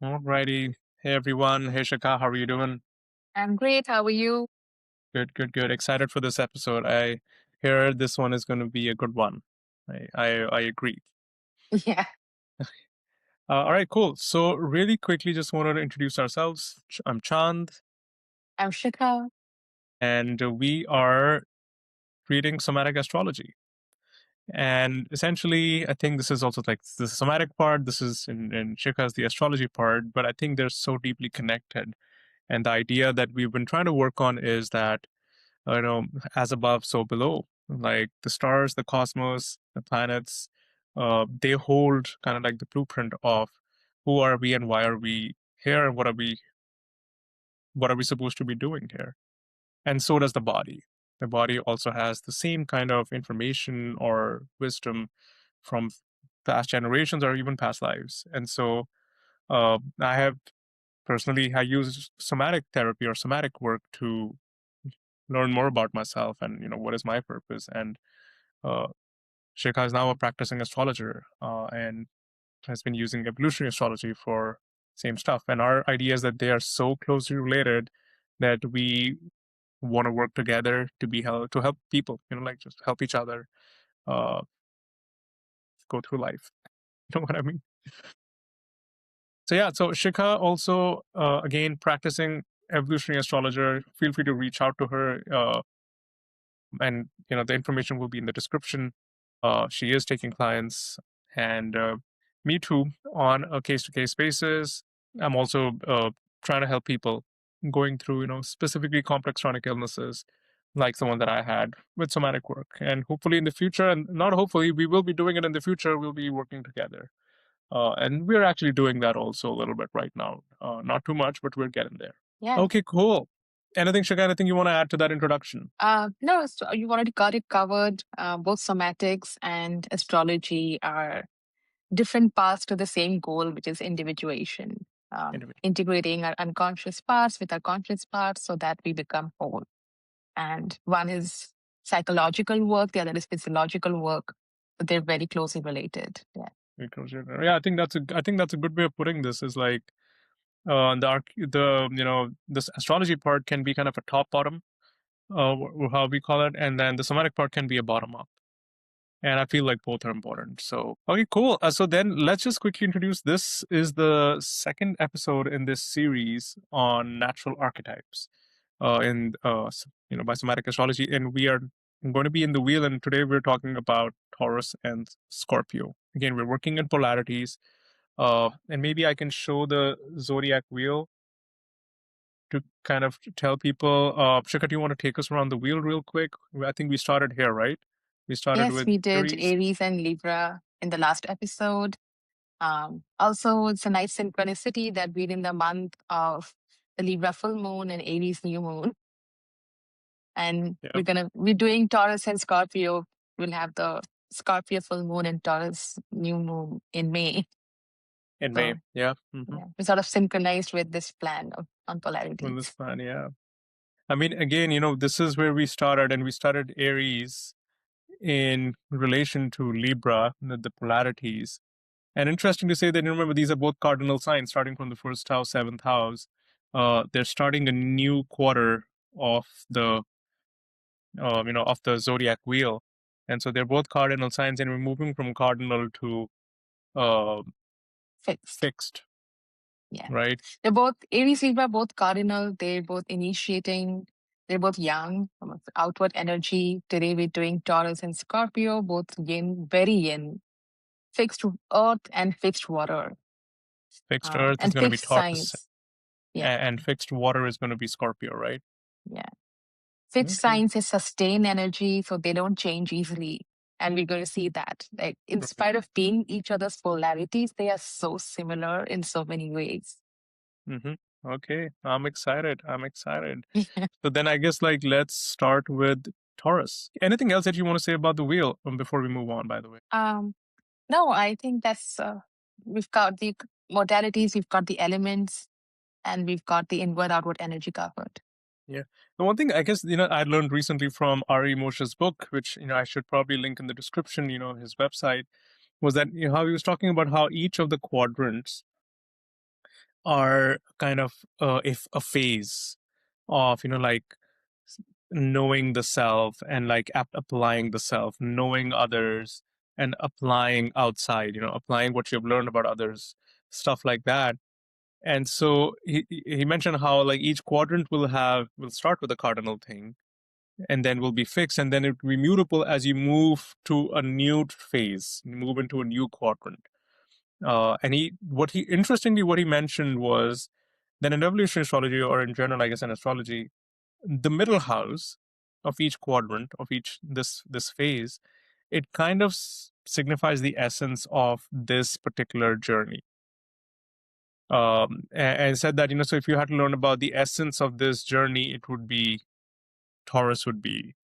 Alrighty. Hey everyone. Hey Shikha, how are you doing? I'm great. How are you? Good, good, good. Excited for this episode. I hear this one is going to be a good one. I agree. Yeah, All right, cool. So really quickly, just wanted to introduce ourselves. I'm Chand, I'm Shikha. and we are reading somatic astrology. And essentially, I think this is also like the somatic part. This is in Shikha's the astrology part, but I think they're so deeply connected. And the idea that we've been trying to work on is that you know, as above, so below. Like the stars, the cosmos, the planets, they hold kind of like the blueprint of who are we and why are we here, and what are we supposed to be doing here. And so does the body. The body also has the same kind of information or wisdom from past generations or even past lives. And so I have personally I use somatic therapy or somatic work to learn more about myself and what is my purpose. And uh, Shikha is now a practicing astrologer and has been using evolutionary astrology for same stuff. And our idea is that they are so closely related that we want to work together to help people, like just help each other uh, go through life. You know what I mean? So yeah, so Shikha also again practicing evolutionary astrologer. Feel free to reach out to her, and the information will be in the description. She is taking clients, and me too on a case-to-case basis. I'm also trying to help people going through specifically complex chronic illnesses like the one that I had with somatic work, and hopefully in the future, and not hopefully, we will be doing it in the future. We'll be working together, and we're actually doing that also a little bit right now. Not too much, but we're getting there. Yeah. Okay, cool. Anything, Shaka? Anything you want to add to that introduction? No, so you've already got it covered. Both somatics and astrology are different paths to the same goal, which is individuation. Integrating our unconscious parts with our conscious parts so that we become whole. And one is psychological work, the other is physiological work, but they're very closely related. Yeah. Yeah, I think that's a good way of putting this. Is like this astrology part can be kind of a top bottom, how we call it, and then the somatic part can be a bottom up. And I feel like both are important. So okay, cool. So then let's just quickly introduce. This is the second episode in this series on natural archetypes, by somatic astrology, and we are going to be in the wheel. And today we're talking about Taurus and Scorpio. Again, we're working in polarities. And maybe I can show the zodiac wheel to kind of tell people. Shikha, do you want to take us around the wheel real quick? I think we started here, right? We started Yes, with we did Aries. Aries and Libra in the last episode. Also, it's a nice synchronicity that we're in the month of the Libra full moon and Aries new moon. And Yeah, we're doing Taurus and Scorpio. We'll have the Scorpio full moon and Taurus new moon in May. in May. So Yeah. yeah, we're sort of synchronized with this plan on With this polarities. plan, yeah. I mean, again, this is where we started, and we started Aries in relation to Libra, the polarities. And interesting to say that, remember, these are both cardinal signs starting from the first house, seventh house. They're starting a new quarter of the zodiac wheel. And so they're both cardinal signs, and we're moving from cardinal to uh, Fixed. fixed, Yeah. right? They're both Aries, Libra, both cardinal. They're both initiating. They're both young, outward energy. Today we're doing Taurus and Scorpio, both yin, very yin, fixed earth and fixed water, Fixed earth is and going to be fixed Taurus, signs. Yeah, and fixed water is going to be Scorpio, right? yeah. Fixed Okay. signs is sustained energy, so they don't change easily. And we're going to see that. Like, in spite of being each other's polarities, they are so similar in so many ways. Mm-hmm. Okay, I'm excited. I'm excited. So then I guess like let's start with Taurus. Anything else that you want to say about the wheel before we move on, by the way? um, no, I think that's we've got the modalities, we've got the elements, and we've got the inward outward energy covered. Yeah. The one thing I guess, I learned recently from Ari Moshe's book, which, I should probably link in the description, his website, was that how he was talking about how each of the quadrants are kind of if a phase of like knowing the self and like applying the self, knowing others and applying outside, applying what you've learned about others, stuff like that. And so he mentioned how like each quadrant will start with a cardinal thing and then will be fixed and then it will be mutable as you move to a new phase, move into a new quadrant. And what he mentioned was that in evolutionary astrology, or in general, I guess in astrology, the middle house of each quadrant of each this phase, it kind of signifies the essence of this particular journey. And said that so if you had to learn about the essence of this journey, it would be Taurus would be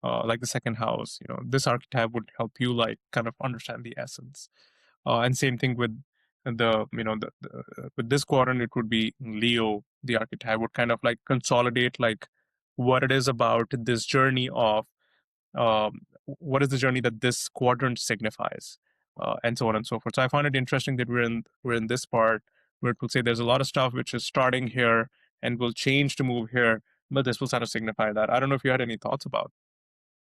like the second house. This archetype would help you like kind of understand the essence. And same thing with with this quadrant, it would be Leo. The archetype would kind of like consolidate like what it is about this journey of what is the journey that this quadrant signifies, and so on and so forth. So I find it interesting that we're in this part where it will say there's a lot of stuff which is starting here and will change to move here, but this will sort of signify that. I don't know if you had any thoughts about.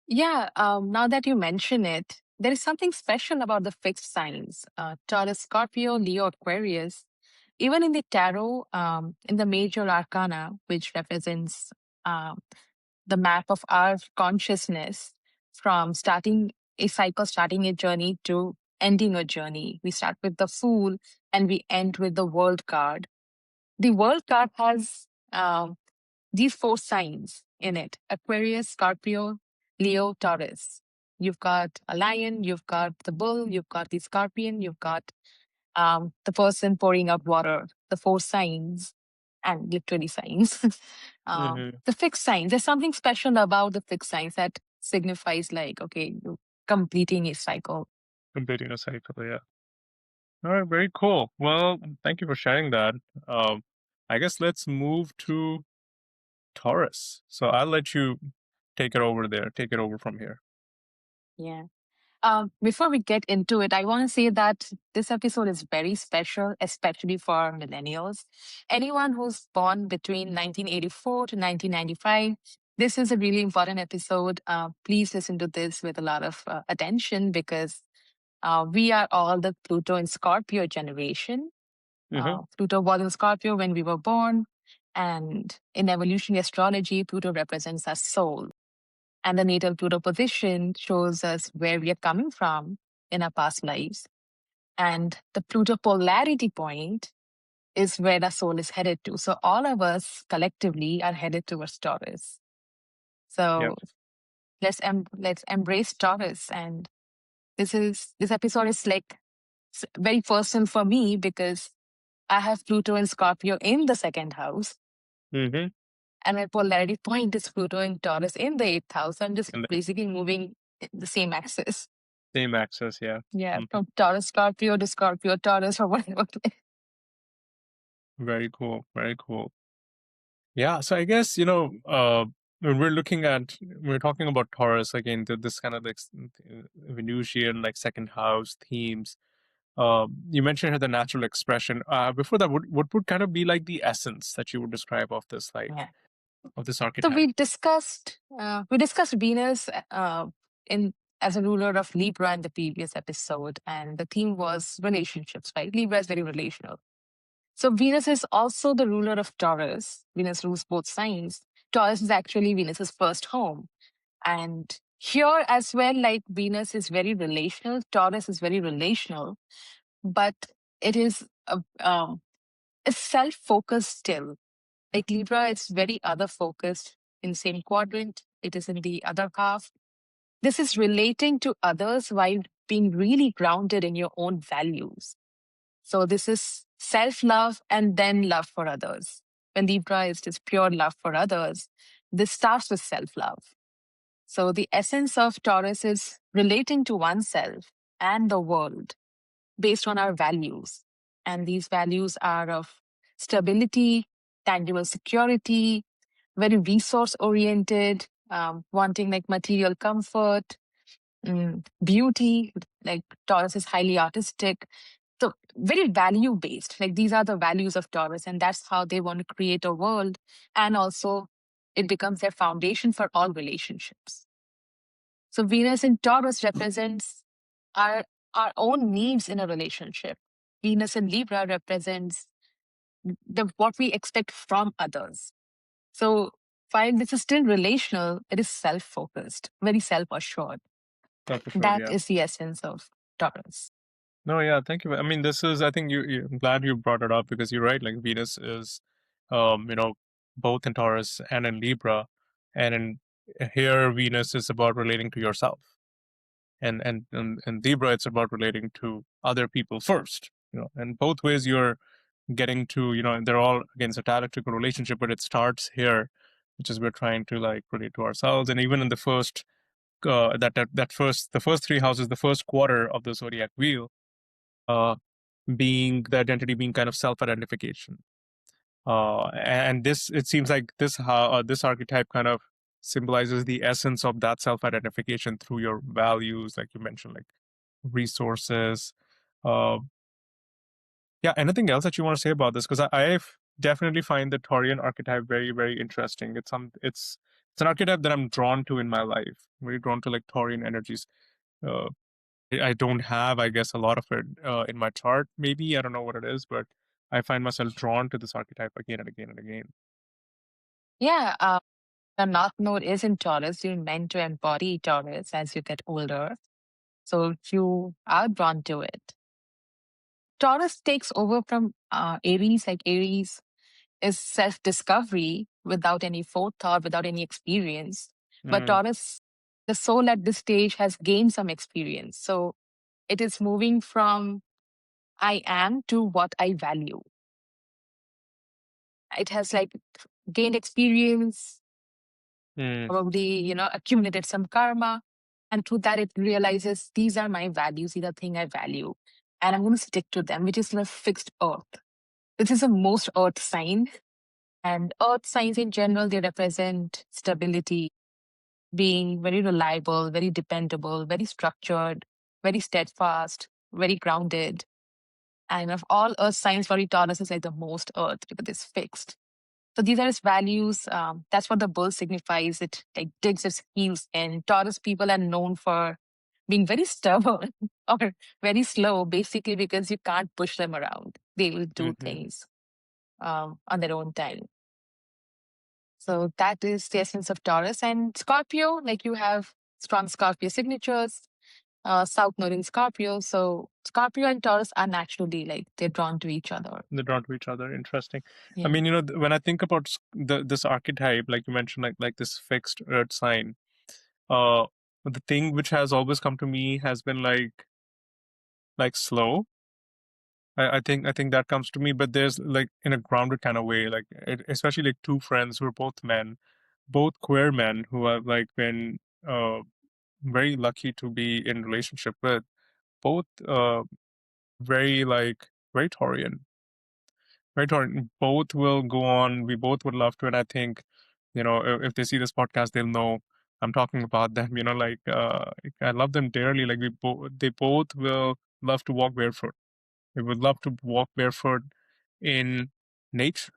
Yeah, now that you mention it, there is something special about the fixed signs, Taurus, Scorpio, Leo, Aquarius. Even in the tarot, in the major arcana, which represents the map of our consciousness from starting a cycle, starting a journey to ending a journey. We start with the Fool and we end with the World card. The World card has these four signs in it: Aquarius, Scorpio, Leo, Taurus. You've got a lion, you've got the bull, you've got the scorpion, you've got the person pouring out water, the four signs, and literally signs. The fixed signs, there's something special about the fixed signs that signifies like, okay, you're completing a cycle. Completing a cycle, yeah. All right, very cool. Well, thank you for sharing that. I guess let's move to Taurus. So I'll let you take it over there. Take it over from here. Yeah. Before we get into it, I want to say that this episode is very special, especially for millennials. Anyone who's born between 1984 to 1995, this is a really important episode. Please listen to this with a lot of attention because we are all the Pluto and Scorpio generation. Pluto was in Scorpio when we were born. And in evolutionary astrology, Pluto represents our soul. And the natal Pluto position shows us where we are coming from in our past lives. And the Pluto polarity point is where the soul is headed to. So all of us collectively are headed towards Taurus. Yep. So let's embrace Taurus. And this episode is like very personal for me because I have Pluto and Scorpio in the second house. And my polarity point is Pluto and Taurus in the eighth house. I'm just basically moving the same axis. Same axis, yeah. Yeah, from Taurus, Scorpio to Scorpio, Taurus, or whatever. Very cool. Very cool. Yeah. So I guess, when we're talking about Taurus again, this kind of like Venusian, like second house themes. You mentioned here the natural expression. Before that, what would kind of be like the essence that you would describe of this, like of this So archetype? we discussed Venus in as a ruler of Libra in the previous episode, and the theme was relationships, right? Libra is very relational. So Venus is also the ruler of Taurus. Venus rules both signs. Taurus is actually Venus's first home. And here as well, like Venus is very relational, Taurus is very relational, but it is a self-focused still. Like Libra, it's very other focused in same quadrant. It is in the other half. This is relating to others while being really grounded in your own values. So this is self-love and then love for others. When Libra is just pure love for others, this starts with self-love. So the essence of Taurus is relating to oneself and the world based on our values. And these values are of stability, tangible security, very resource oriented, wanting like material comfort, beauty, like Taurus is highly artistic. So very value based. Like these are the values of Taurus, and that's how they want to create a world. And also, it becomes their foundation for all relationships. So Venus in Taurus represents our our own needs in a relationship. Venus in Libra represents what we expect from others. So while this is still relational, it is self-focused, very self-assured. Self-assured, That yeah. is the essence of Taurus. No, yeah, thank you. I mean, this is, I think I'm glad you brought it up because you're right. Like Venus is, you know, both in Taurus and in Libra, and in here Venus is about relating to yourself, and Libra it's about relating to other people first. You know, and both ways you're getting to, you know, they're all against a dialectical relationship, but it starts here, which is we're trying to like relate to ourselves, and even in the first, the first three houses, the first quarter of the zodiac wheel. Being the identity being kind of self-identification, and this it seems like this archetype kind of symbolizes the essence of that self-identification through your values, like you mentioned, like resources. uh, yeah, anything else that you want to say about this? Because I definitely find the Taurian archetype very, very interesting. It's an archetype that I'm drawn to in my life, very drawn to like Taurian energies. uh, I don't have, I guess, a lot of it in my chart. Maybe I don't know what it is, but I find myself drawn to this archetype again and again and again. Yeah, the North Node is in Taurus. You're meant to embody Taurus as you get older. So you are drawn to it. Taurus takes over from Aries, like Aries is self discovery without any forethought, without any experience. But Mm, Taurus, the soul at this stage has gained some experience. So it is moving from I am to what I value. It has like gained experience, mm, probably, accumulated some karma. And through that, it realizes these are my values, these are things I value. And I'm going to stick to them, which is a fixed earth. This is the most earth sign. And earth signs in general, they represent stability, being very reliable, very dependable, very structured, very steadfast, very grounded. And of all earth signs, for Taurus is like the most earth because it's fixed. So these are its values. That's what the bull signifies. It like digs its heels in. Taurus people are known for being very stubborn or very slow, basically because you can't push them around. They will do hmm things on their own time. So that is the essence of Taurus. And Scorpio, like you have strong Scorpio signatures, South Node in Scorpio. So Scorpio and Taurus are naturally like they're drawn to each other. They're drawn to each other. Interesting. I Yeah. mean, you know, when I think about this archetype, like you mentioned, like this fixed earth sign, uh, the thing which has always come to me has been like slow. I think that comes to me, but there's like in a grounded kind of way, like especially like two friends who are both men, both queer men who have like been very lucky to be in relationship with, both very like very Taurian, very Taurian. Both will go on. We both would love to, and I think, you know, if they see this podcast, they'll know I'm talking about them. You know, like I love them dearly. Like they both will love to walk barefoot. They would love to walk barefoot in nature.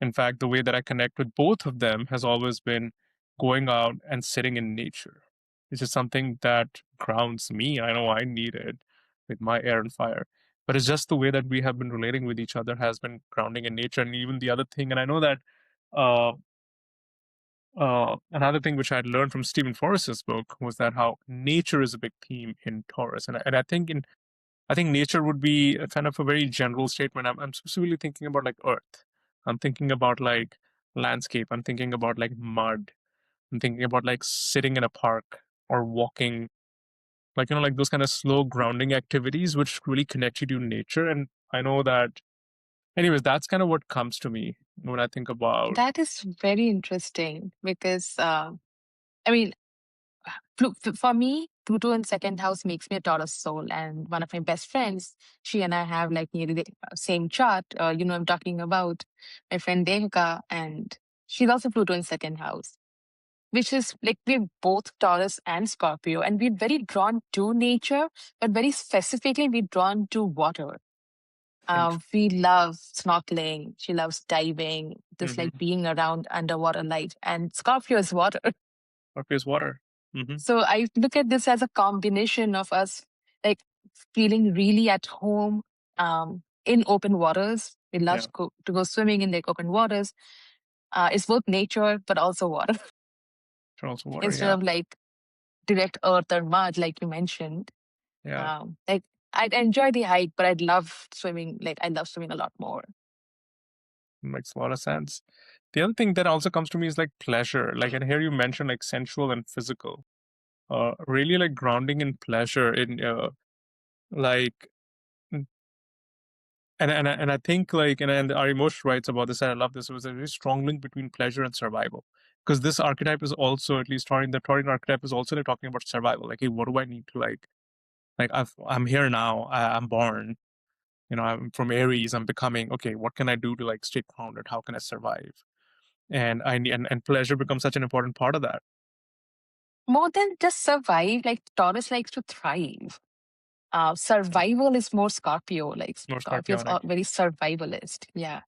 In fact, the way that I connect with both of them has always been going out and sitting in nature. It's just something that grounds me. I know I need it with my air and fire. But it's just the way that we have been relating with each other has been grounding in nature. And even the other thing, and I know that uh, another thing which I had learned from Stephen Forrest's book was that how nature is a big theme in Taurus. And I think nature would be a kind of a very general statement. I'm specifically thinking about like earth. I'm thinking about like landscape. I'm thinking about like mud. I'm thinking about like sitting in a park or walking, like, you know, like those kind of slow grounding activities which really connect you to nature. And I know that, anyways, that's kind of what comes to me when I think about. That is very interesting because, I mean, for me, Pluto in second house makes me a Taurus soul. And one of my best friends, she and I have like nearly the same chart. I'm talking about my friend Devika, and she's also Pluto in second house, which is like we're both Taurus and Scorpio, and we're very drawn to nature, but very specifically, we're drawn to water. We love snorkeling. She loves diving, just like being around underwater life. And Scorpio is water. Scorpio is water. So I look at this as a combination of us like feeling really at home in open waters. We love Yeah, to go swimming in like open waters. It's both nature but also water also water. instead Yeah, of like direct earth or mud, like you mentioned. yeah, Like I'd enjoy the hike, but I'd love swimming. Like I love swimming a lot more. makes a lot of sense. The other thing that also comes to me is like pleasure. Like, and here you mention like sensual and physical. Really like grounding in pleasure in like and I think like and our emotion writes about this, and I love this. It was a very strong link between pleasure and survival, because this archetype is also, at least Taurian, the Taurian archetype is also like talking about survival. Like, hey, what do I need to like I'm here now. I'm born. You know, I'm from Aries. I'm becoming okay. What can I do to like stay grounded? How can I survive? And I need and pleasure becomes such an important part of that. More than just survive, like Taurus likes to thrive. Survival is more Scorpio. Like More Scorpio is scorpionic. very survivalist. Yeah.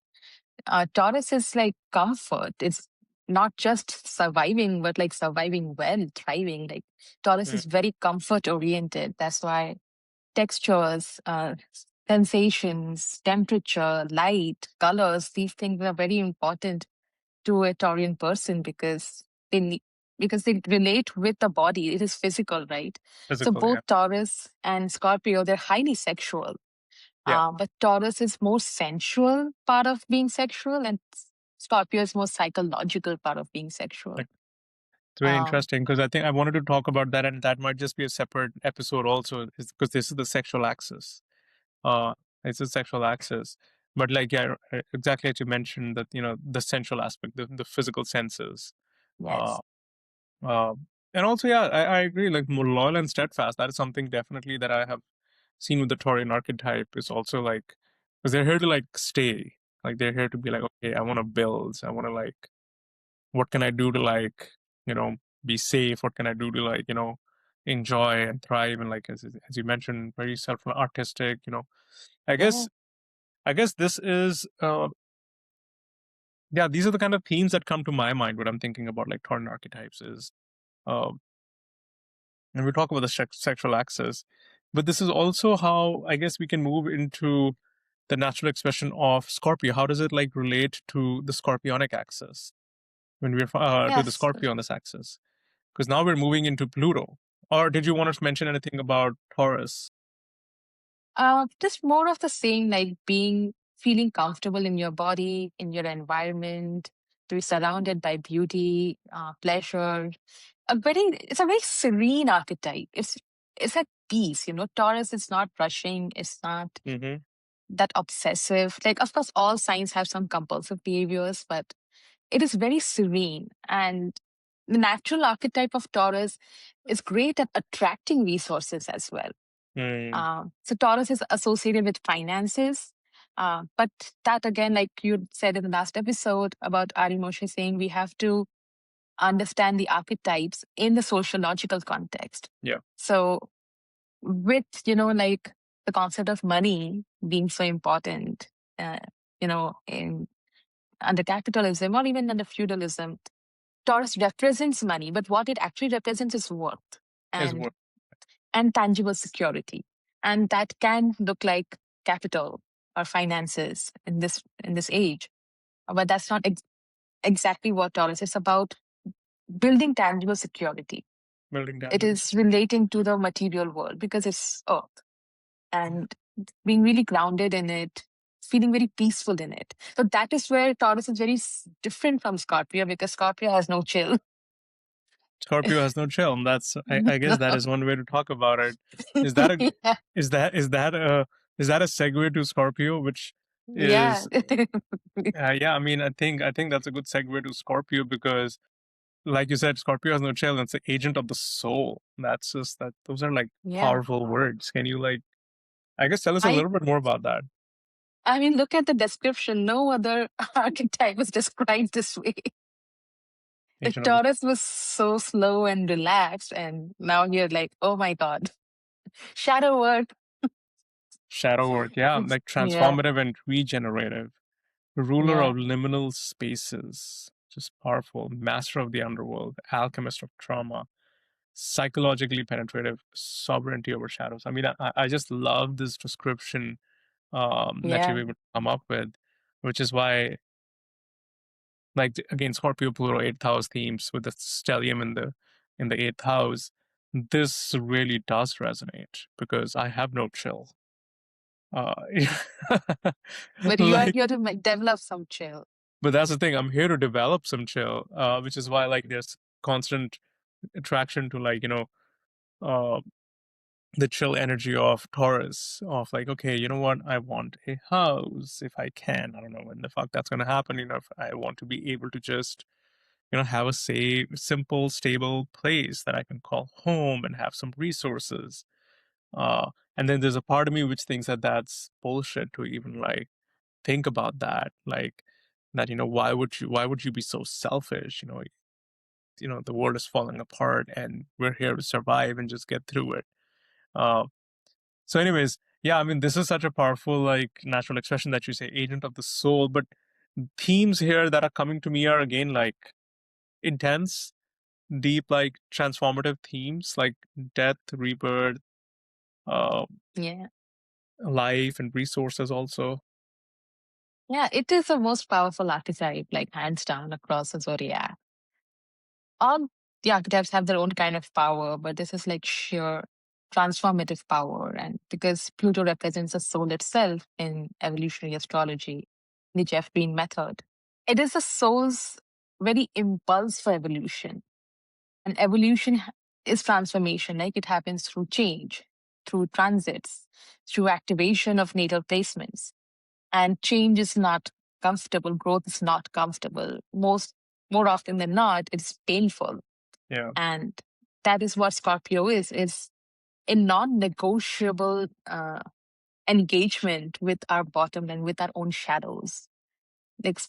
Taurus is like comfort. It's not just surviving, but like surviving well, thriving. Like Taurus Mm, is very comfort oriented. That's why textures, sensations, temperature, light, colors, these things are very important to a Taurian person because they need, because they relate with the body. It is physical, right? So physical. both Yeah. Taurus and Scorpio, they're highly sexual. Yeah. But Taurus is more sensual part of being sexual, and Scorpio is more psychological part of being sexual. Like, it's very Um, interesting because I think I wanted to talk about that, and that might just be a separate episode also, because this is the sexual axis. Uh, it's a sexual axis, but like yeah, exactly as you mentioned, that you know the sensual aspect, the physical senses. Uh, yes. uh, and also yeah, I agree. Like more loyal and steadfast. That is something definitely that I have seen with the Taurian archetype. Is also like because they're here to like stay. Like they're here to be like, okay, I want to build. I want to like, what can I do to like, you know, be safe? What can I do to like, you know, enjoy and thrive? And like as you mentioned, very self artistic. You know, I Yeah. guess I guess this is yeah, these are the kind of themes that come to my mind when I'm thinking about like Taurus archetypes is uh, and we talk about the sexual axis, but this is also how I guess we can move into the natural expression of Scorpio. How does it like relate to the Scorpionic axis when we're to the Yes. Scorpio on this axis? Because now we're moving into Pluto. Or did you want to mention anything about Taurus? Just more of the same, like feeling comfortable in your body, in your environment, to be surrounded by beauty, pleasure. It's a very serene archetype. It's at peace, you know. Taurus is not rushing. It's not Mm-hmm. that obsessive. Like, of course, all signs have some compulsive behaviors, but it is very serene. And the natural archetype of Taurus is great at attracting resources as well. Mm, So Taurus is associated with finances. But that again, like you said in the last episode about Ari Moshe saying we have to understand the archetypes in the sociological context. yeah, So with, you know, like the concept of money being so important, uh, you know, in under capitalism or even under feudalism, Taurus represents money, but what it actually represents is worth is and what tangible security. And that can look like capital or finances in this age. But that's not exactly what Taurus is about building tangible security. building It tangible is security. relating to the material world because it's earth and being really grounded in it, feeling very peaceful in it. So that is where Taurus is very different from Scorpio because Scorpio has no chill. Scorpio has no chill. And that's I guess that is one way to talk about it. Is that a Yeah. is that is that a is that a segue to Scorpio, which Yeah. is yeah. I mean, I think that's a good segue to Scorpio because, like you said, Scorpio has no chill. And it's the agent of the soul. That's just that. Those are like Yeah. powerful words. Can you like I guess tell us a I little bit more about that? I mean, look at the description. No other archetype was described this way. Like Agent of the Taurus was so slow and relaxed, and now you're like, oh my god, shadow work. Shadow work, yeah, like Yeah, transformative and regenerative. Ruler yeah, of liminal spaces, just powerful. Master of the underworld, alchemist of trauma, psychologically penetrative, sovereignty over shadows. I mean, I just love this description that you've yeah, able to come up with, which is why, like again, Scorpio Pluto eighth house themes with the stellium in the eighth house. This really does resonate because I have no chill. Uh, but you are like, here to develop some chill. but that's the thing. I'm here to develop some chill, which is why like there's constant attraction to like uh, the chill energy of Taurus. Of like, okay, you know what? I want a house if I can. I don't know when the fuck that's gonna happen. If I want to be able to just have a safe, simple, stable place that I can call home and have some resources. And then there's a part of me which thinks that that's bullshit to even like think about that. Like that, why would you be so selfish? The world is falling apart and we're here to survive and just get through it. Uh, so, anyways, yeah, I mean, this is such a powerful, like, natural expression that you say, agent of the soul. But themes here that are coming to me are again like intense, deep, like transformative themes like death, rebirth, uh, Yeah. life, and resources also. Yeah, it is the most powerful archetype, like hands down across the zodiac. All the archetypes have their own kind of power, but this is like sheer transformative power. And because Pluto represents the soul itself in evolutionary astrology, the Jeff Green method, it is the soul's very impulse for evolution. And evolution is transformation, like it happens through change, through transits, through activation of natal placements. And change is not comfortable, growth is not comfortable. More often than not, it's painful. Yeah. And that is what Scorpio is a non-negotiable engagement with our bottom and with our own shadows. Like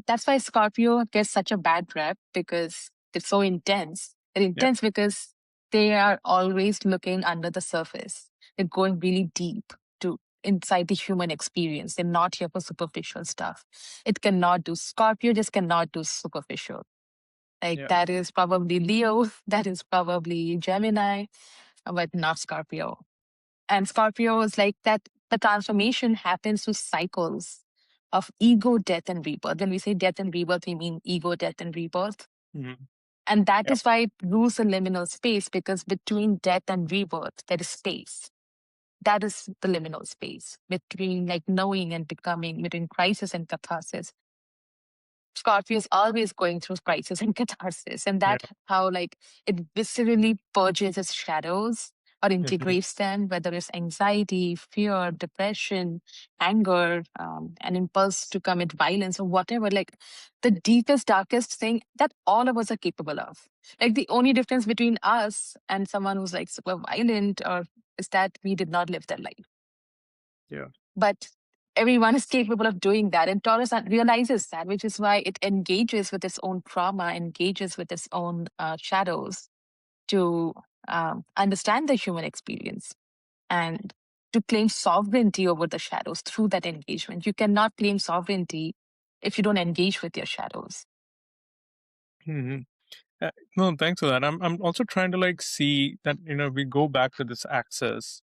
that's why Scorpio gets such a bad rep because it's so intense. They're Yeah. intense because they are always looking under the surface. They're going really deep to inside the human experience. They're not here for superficial stuff. It cannot do Scorpio just cannot do superficial. Like Yeah. that is probably Leo, that is probably Gemini, but not Scorpio. And Scorpio is like that the transformation happens through cycles of ego, death, and rebirth. When we say death and rebirth, we mean ego, death, and rebirth. Mhm. And that Yep. is why it rules a liminal space, because between death and rebirth, there is space. That is the liminal space between like knowing and becoming, between crisis and catharsis. Scorpio is always going through crisis and catharsis, and Yeah. that how like it viscerally purges its shadows or Mhm. integrates them, whether it's anxiety, fear, depression, anger, an impulse to commit violence or whatever. Like the deepest, darkest thing that all of us are capable of. Like the only difference between us and someone who's like super violent or is that we did not live that life. Yeah. But everyone is capable of doing that. And Taurus realizes that, which is why it engages with its own trauma, engages with its own shadows to understand the human experience and to claim sovereignty over the shadows through that engagement. You cannot claim sovereignty if you don't engage with your shadows. hmm no, thanks for that. I'm also trying to like see that we go back to this axis,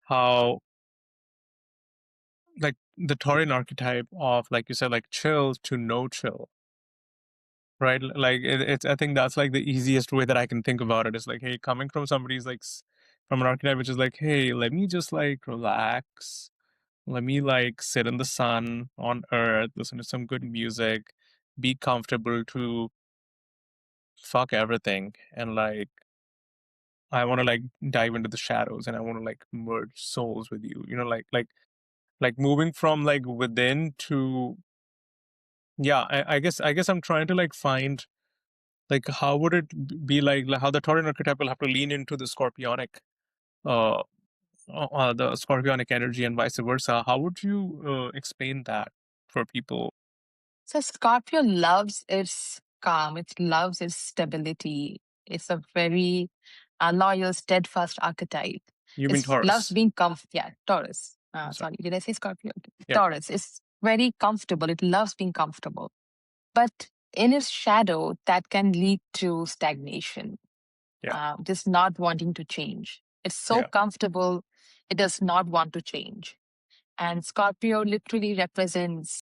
how like the Taurian archetype of, like you said, like chill to no chill, right? Like it's I think that's like the easiest way that I can think about it is like, hey, coming from somebody's like from an archetype which is like, hey, let me just like relax, let me like sit in the sun on earth, listen to some good music, be comfortable to fuck everything, and like I want to like dive into the shadows and I want to like merge souls with you, like moving from like within to, yeah, I guess I'm trying to like find like how would it be like how the Taurian archetype will have to lean into uh the scorpionic energy and vice versa. How would you explain that for people? So Scorpio loves its calm, it loves its stability. It's a very loyal, steadfast archetype. You mean It loves Taurus? being comfortable. Yeah, Taurus. sorry, did I say Scorpio? Yeah. Taurus is very comfortable. It loves being comfortable. But in its shadow, that can lead to stagnation, Yeah. just not wanting to change. It's so Yeah. comfortable, it does not want to change. And Scorpio literally represents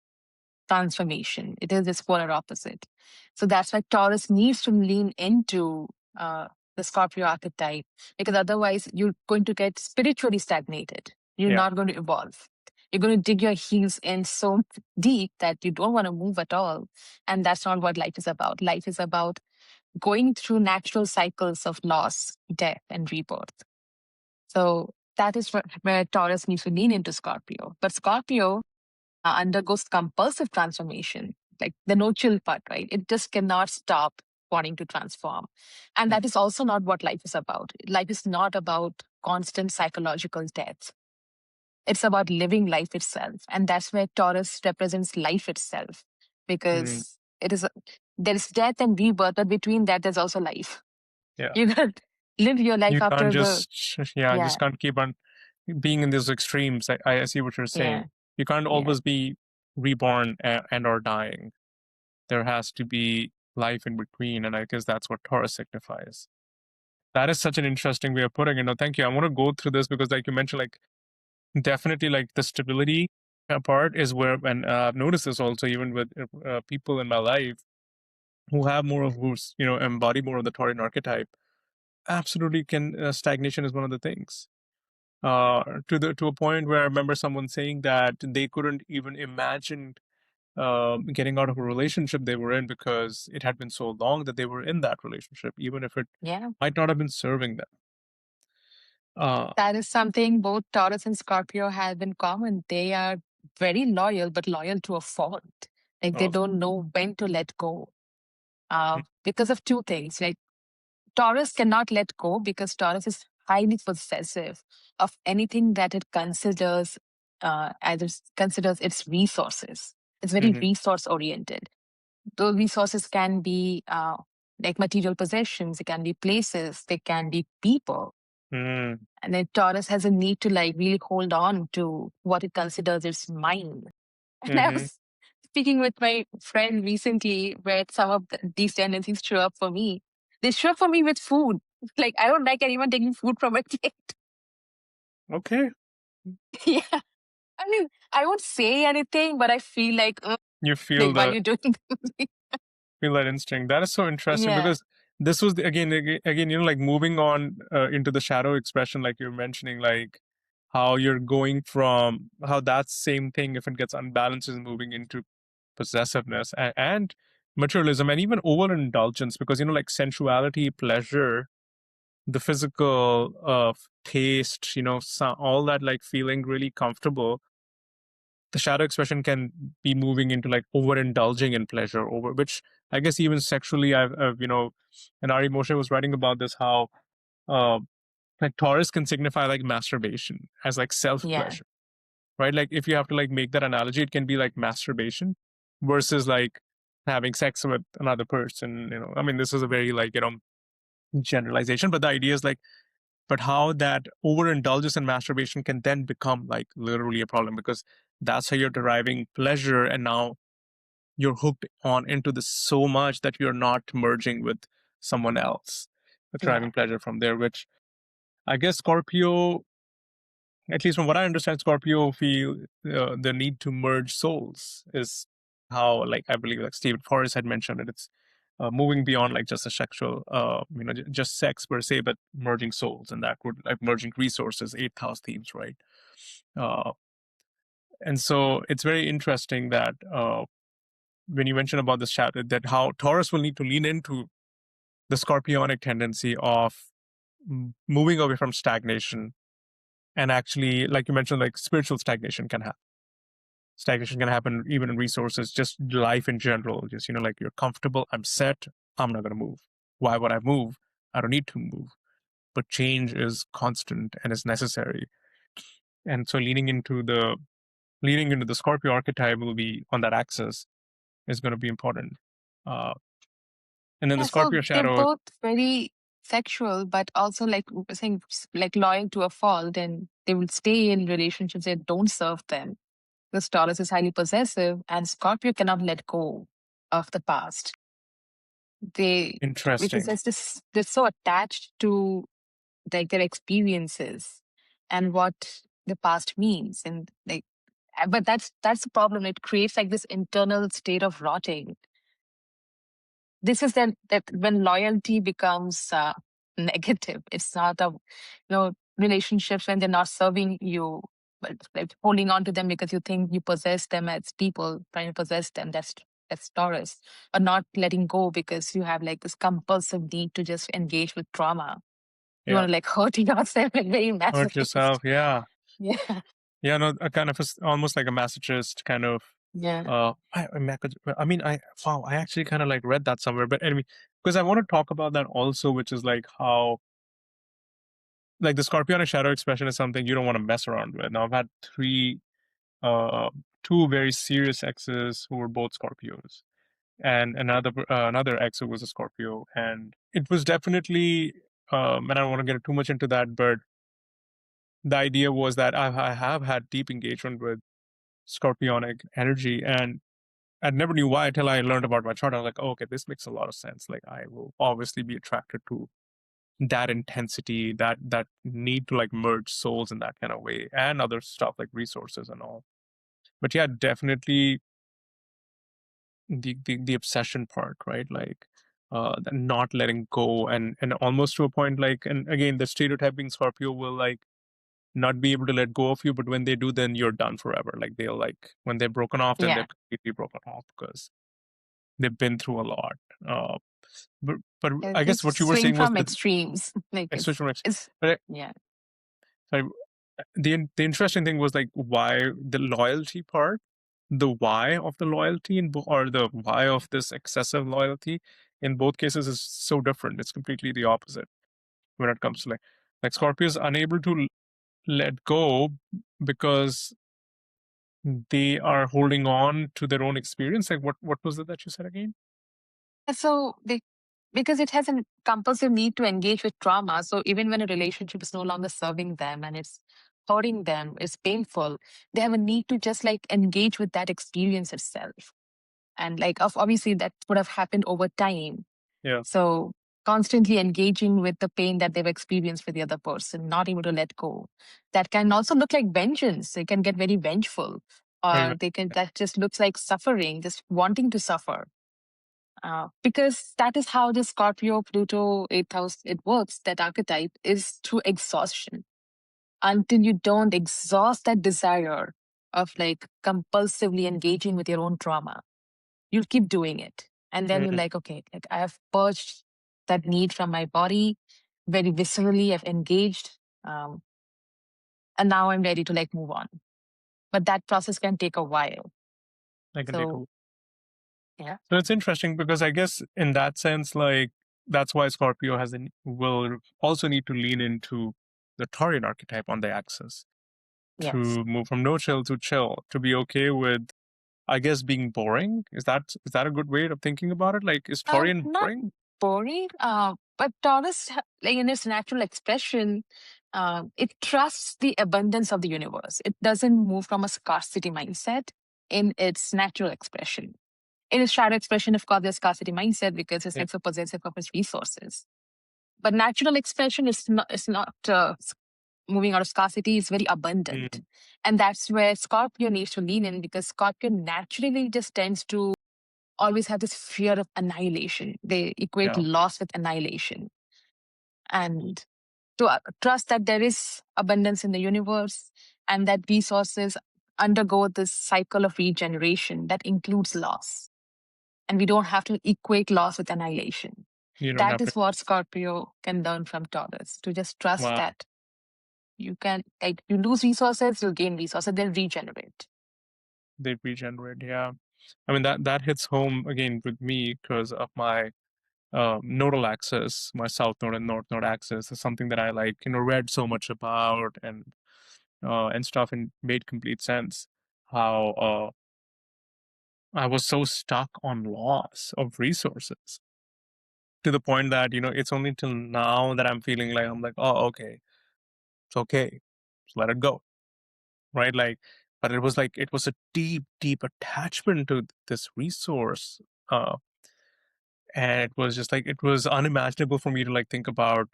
transformation. It is this polar opposite. So that's why Taurus needs to lean into the Scorpio archetype, because otherwise you're going to get spiritually stagnated. You're Yeah. not going to evolve. You're going to dig your heels in so deep that you don't want to move at all. And that's not what life is about. Life is about going through natural cycles of loss, death, and rebirth. So that is where Taurus needs to lean into Scorpio. But Scorpio undergoes compulsive transformation, like the no chill part, right? It just cannot stop wanting to transform. And that is also not what life is about. Life is not about constant psychological death. It's about living life itself. And that's where Taurus represents life itself, Mm, because there is death and rebirth, but between that, there's also life. yeah. You can live your life You can't after the, just, yeah, yeah, just can't keep on being in those extremes. I see what you're yeah, saying. You can't yeah. always be reborn and or dying. There has to be life in between, and I guess that's what Taurus signifies. That is such an interesting way of putting it. No, thank you. I want to go through this because, like you mentioned, like definitely, like the stability part is where, and I've noticed this also even with people in my life who have more of who's embody more of the Taurian archetype. Absolutely, can stagnation is one of the things. To a point where I remember someone saying that they couldn't even imagine getting out of a relationship they were in because it had been so long that they were in that relationship, even if it Yeah. might not have been serving them. Uh, That is something both Taurus and Scorpio have in common. They are very loyal, but loyal to a fault. Like they oh, don't know when to let go. Because of two things. Like Taurus cannot let go because Taurus is highly possessive of anything that it considers considers its resources. It's very mm-hmm, resource oriented. Those resources can be like material possessions, it can be places, they can be people. mm, And then Taurus has a need to like really hold on to what it considers its mine. And I mm-hmm. was speaking with my friend recently where some of these tendencies show up for me. They show up for me with food. Like I don't like anyone taking food from my plate. Okay, Yeah. I mean, I won't say anything, but I feel like, you feel like why the you doing that? feel that instinct. That is so interesting Yeah. because this was again, like moving on into the shadow expression, like you're mentioning, like how you're going from how that same thing, if it gets unbalanced, is moving into possessiveness and materialism and even overindulgence because like sensuality, pleasure, the physical taste, all that, like feeling really comfortable. The shadow expression can be moving into like overindulging in pleasure over which I guess even sexually I've and Ari Moshe was writing about this how uh like Taurus can signify like masturbation as like self Yeah. pleasure, right? Like if you have to like make that analogy, it can be like masturbation versus like having sex with another person. I mean, this is a very like generalization, but the idea is like, but how that overindulgence in masturbation can then become like literally a problem because that's how you're deriving pleasure, and now you're hooked on into this so much that you're not merging with someone else, Yeah. deriving pleasure from there, which I guess Scorpio, at least from what I understand, Scorpio feel the need to merge souls is how, like, I believe, like Stephen Forrest had mentioned it. It's moving beyond like just a sexual, just sex per se, but merging souls, and that would like merging resources, eighth house themes, right? Uh, and so it's very interesting that when you mentioned about this chat, that how Taurus will need to lean into the Scorpionic tendency of moving away from stagnation and actually, like you mentioned, like spiritual stagnation can happen. Stagnation can happen even in resources, just life in general. Just, like you're comfortable, I'm set, I'm not going to move. Why would I move? I don't need to move. But change is constant and is necessary. And so leaning into the Scorpio archetype will be on that axis is going to be important. Uh, and then the Yeah. So Scorpio they're shadow, both very sexual, but also like saying like loyal to a fault. And they will stay in relationships that don't serve them. Because Taurus is highly possessive, and Scorpio cannot let go of the past. Because Interesting. they're so attached to like their experiences and what the past means, and like, but that's the problem. It creates like this internal state of rotting. This is that when loyalty becomes negative, it's not a relationships when they're not serving you, but like holding on to them because you think you possess them as people trying to possess them. That's Taurus, or not letting go because you have like this compulsive need to just engage with trauma. You Yeah. want to like hurt yourself, like very Hurt masochist. yourself. Yeah. Yeah, Yeah. No, a kind of almost like a masochist kind of. yeah. I mean, wow, I actually kind of like read that somewhere, but anyway, because I want to talk about that also, which is like how like the Scorpionic shadow expression is something you don't want to mess around with. Now I've had uh, two very serious exes who were both Scorpios, and another ex who was a Scorpio, and it was definitely. And I don't want to get too much into that, but the idea was that I have had deep engagement with Scorpionic energy, and I never knew why until I learned about my chart. I was like, oh, okay, this makes a lot of sense. Like, I will obviously be attracted to that intensity, that need to like merge souls in that kind of way, and other stuff like resources and all. But yeah, definitely the obsession part, right? Like, the not letting go, and almost to a point like, and again, the stereotyping Scorpio will like not be able to let go of you, but when they do, then you're done forever. Like they'll like when they're broken off, then they're Yeah. completely broken off because they've been through a lot. Uh, but It I guess just what you were swing saying was from that extremes. Like switch from it's but yeah. sorry, the interesting thing was like why the loyalty part, the why of the loyalty or the why of this excessive loyalty in both cases is so different. It's completely the opposite when it comes to like Scorpio is unable to let go because they are holding on to their own experience. Like what was it that you said again? So they because it has a compulsive need to engage with trauma. So even when a relationship is no longer serving them and it's hurting them, it's painful, they have a need to just like engage with that experience itself. And like obviously that would have happened over time. Yeah, So constantly engaging with the pain that they've experienced with the other person, not able to let go. That can also look like vengeance. They can get very vengeful. very Or much. they can that just looks like suffering, just wanting to suffer. Because that is how the Scorpio Pluto 8th house it works. That archetype is through exhaustion. Until you don't exhaust that desire of like compulsively engaging with your own trauma, you'll keep doing it. And then you're Mm, like, okay, like I have purged that need from my body very viscerally. I've engaged, um, and now I'm ready to like move on. But that process can take a while. I can take a So yeah, So it's interesting because I guess in that sense, like that's why Scorpio will also need to lean into the Taurian archetype on the axis yes. to move from no chill to chill, to be okay with, I guess, being boring. Is that a good way of thinking about it? Like, is Taurian Not boring? boring, but Taurus, like in its natural expression, it trusts the abundance of the universe. It doesn't move from a scarcity mindset in its natural expression. In its shadow expression, of course, there's scarcity mindset because it's Yeah. like so possessive of its resources. But natural expression is not moving out of scarcity. It's very abundant, Mm, and that's where Scorpio needs to lean in because Scorpio naturally just tends to always have this fear of annihilation. They equate yeah, loss with annihilation. And to trust that there is abundance in the universe and that resources undergo this cycle of regeneration that includes loss. And we don't have to equate loss with annihilation. you don't That have to. is what Scorpio can learn from Taurus to just trust Wow, that you can, like, you lose resources, you'll gain resources, they'll regenerate. they regenerate. Yeah, I mean that hits home again with me because of my nodal axis, my south node and north node axis is something that I like, read so much about and stuff, and made complete sense. How I was so stuck on loss of resources to the point that it's only till now that I'm feeling like I'm like, oh, okay, it's okay. just let it go, right? Like, but it was a deep attachment to this resource, uh, and it was just like it was unimaginable for me to like think about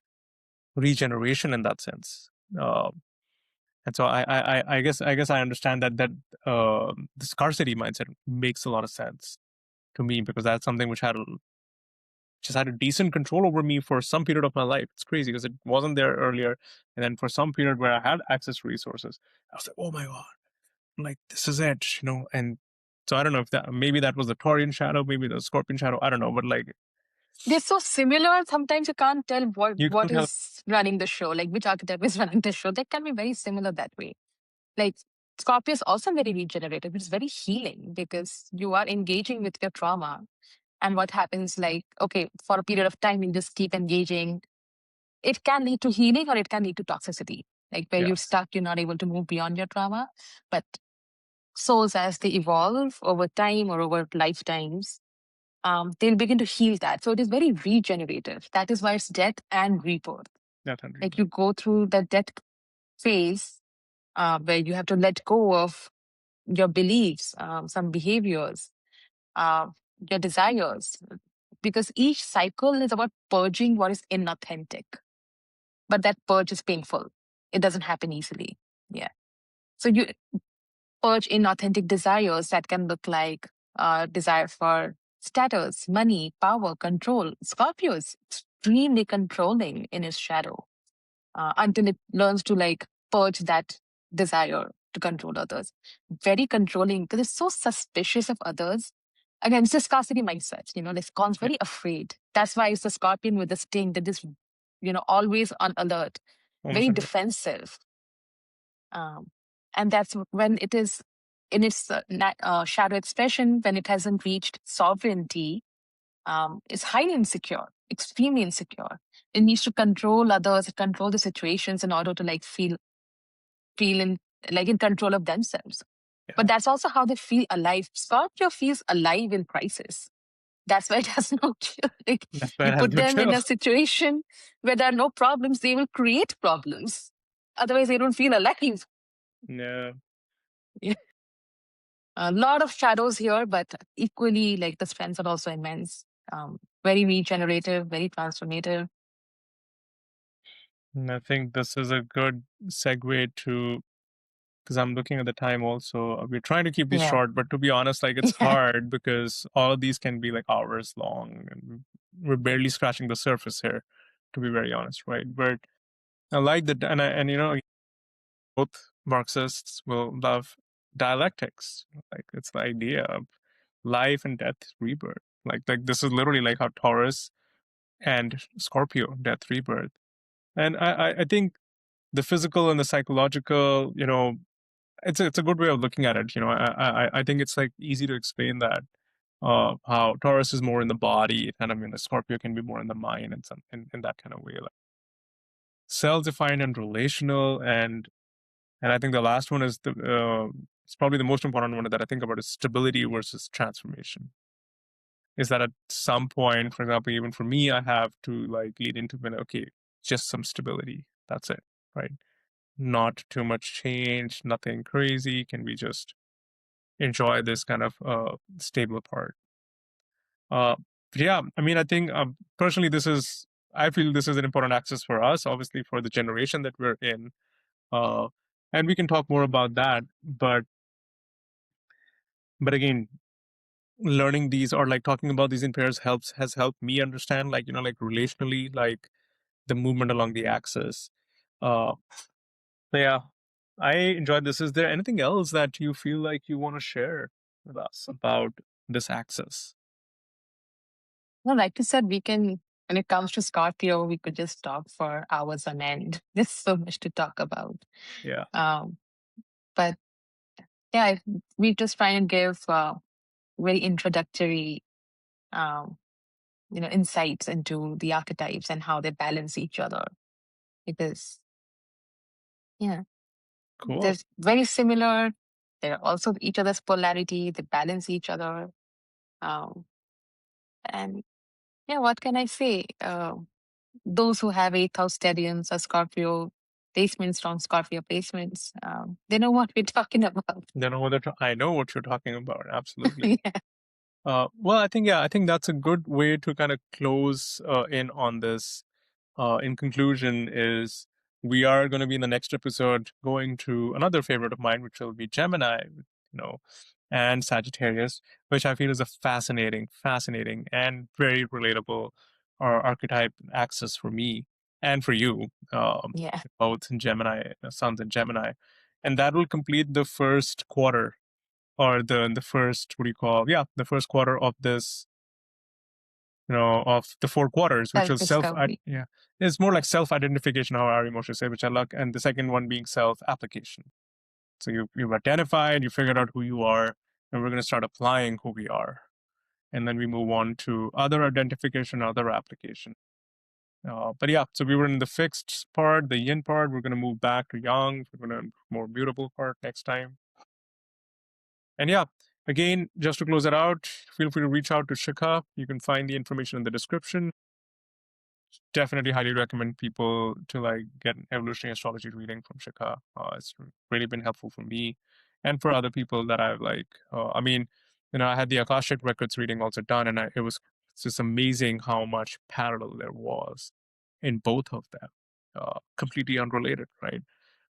regeneration in that sense. And so I guess I understand that the scarcity mindset makes a lot of sense to me because that's something which just had a decent control over me for some period of my life. It's crazy because it wasn't there earlier, and then for some period where I had access to resources, I was like, oh my god, like this is it. And so I don't know if that maybe that was the Taurian shadow, maybe the Scorpion shadow. I don't know, but like They're so similar. Sometimes you can't tell you what can't help. is running the show, like which archetype is running the show. They can be very similar that way. Like Scorpio is also very regenerative. It's very healing because you are engaging with your trauma. And what happens, like, okay, for a period of time, you just keep engaging. It can lead to healing or it can lead to toxicity, like where you're Yes, stuck, you're not able to move beyond your trauma. But souls, as they evolve over time or over lifetimes, they'll begin to heal that. So it is very regenerative. That is why it's death and rebirth. that 100. Like you go through the death phase where you have to let go of your beliefs, some behaviors, uh, your desires, because each cycle is about purging what is inauthentic. But that purge is painful. It doesn't happen easily. Yeah. So you purge inauthentic desires that can look like desire for status, money, power, control. Scorpio is extremely controlling in his shadow until it learns to like purge that desire to control others. Very controlling because it's so suspicious of others. Again, it's a scarcity mindset. Like Scorn's Yeah, very afraid. That's why it's the scorpion with the sting that is, always on alert, almost very every. defensive. Um, and that's when it is in its shadow expression, when it hasn't reached sovereignty, is highly insecure, extremely insecure. It needs to control others, control the situations in order to like feel in control of themselves. But Yeah, that's also how they feel alive. Scorpio feels alive in crisis. That's why it has no chill. Like that's why you it has put no them in chill. a situation where there are no problems, they will create problems. Otherwise, they don't feel alive. Yeah, Yeah. A lot of shadows here, but equally, like the strengths are also immense. Very regenerative, very transformative. and I think this is a good segue to because I'm looking at the time also. We're trying to keep these Yeah. short, but to be honest, like it's hard because all of these can be like hours long, and we're barely scratching the surface here, to be very honest, right? But I like that, and both Marxists will love dialectics. Like it's the idea of life and death, rebirth. Like this is literally like how Taurus and Scorpio, death, rebirth, and I think the physical and the psychological, it's a good way of looking at it. I think it's like easy to explain that how Taurus is more in the body, kind of, Scorpio can be more in the mind and some in that kind of way, like self-defined and relational, and I think the last one is it's probably the most important one that I think about is stability versus transformation. Is that at some point, for example, even for me, I have to like lead into okay, just some stability. That's it, right? Not too much change, nothing crazy. Can we just enjoy this kind of stable part? Uh, yeah, I mean, I think personally, I feel this is an important access for us, obviously, for the generation that we're in. Uh, and we can talk more about that. But again, learning these or like talking about these in pairs has helped me understand, like, like relationally, like the movement along the axis. Uh, so yeah, I enjoyed this. Is there anything else that you feel like you want to share with us about this axis? Well, like you said, when it comes to Scorpio, we could just talk for hours on end. There's so much to talk about. Yeah, Um, but yeah, we just try and give very introductory, um, insights into the archetypes and how they balance each other. Because, yeah, cool. they're very similar. They're also each other's polarity. They balance each other. Um, and yeah, what can I say? Those who have eighth house steadians or Scorpio placements from Scorpio placements. They know what we're talking about. They know what I know what you're talking about. Absolutely. Yeah. Well, I think that's a good way to kind of close in on this. In conclusion, is we are going to be in the next episode going to another favorite of mine, which will be Gemini, and Sagittarius, which I feel is a fascinating and very relatable archetype axis for me and for you. Yeah. Both in Gemini, Suns in Gemini, and that will complete the first quarter, or the first, what do you call, yeah, the first quarter of this, of the 4 quarters, which was Self-discovery. yeah, it's more like self-identification, how our emotions say, which I like, and the second one being self-application. So you've identified, you figured out who you are, and we're going to start applying who we are, and then we move on to other identification, other application. But yeah, so we were in the fixed part, the yin part. We're going to move back to yang. We're going to more mutable part next time. And yeah, again, just to close it out, feel free to reach out to Shikha. You can find the information in the description. Definitely highly recommend people to get an evolutionary astrology reading from Shikha. It's really been helpful for me and for other people that I've I had the Akashic Records reading also done, and it was just amazing how much parallel there was in both of them. Completely unrelated, right?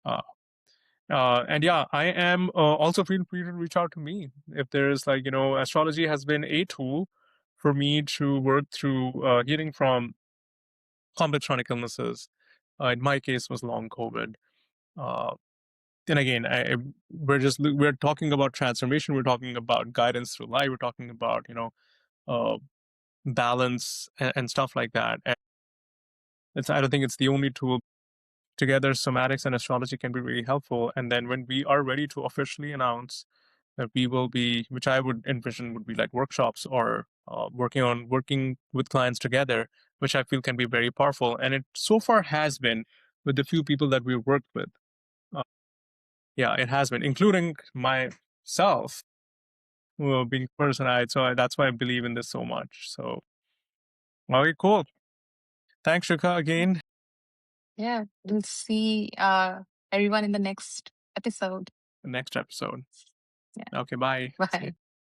Uh, and yeah, I am also feel free to reach out to me if there's astrology has been a tool for me to work through healing from complex chronic illnesses. In my case, was long COVID. Uh, and again, we're talking about transformation. We're talking about guidance through life. We're talking about uh, balance and stuff like that. And I don't think it's the only tool. Together, somatics and astrology can be really helpful. And then when we are ready to officially announce that we will be, which I would envision would be like workshops or working with clients together, which I feel can be very powerful. And it so far has been with the few people that we've worked with. Uh, yeah, it has been, including myself, being personalized. So that's why I believe in this so much. So, okay, cool. Thanks, Shikha, again. Yeah, we'll see everyone in the next episode. The next episode. Yeah. Okay, bye. Bye.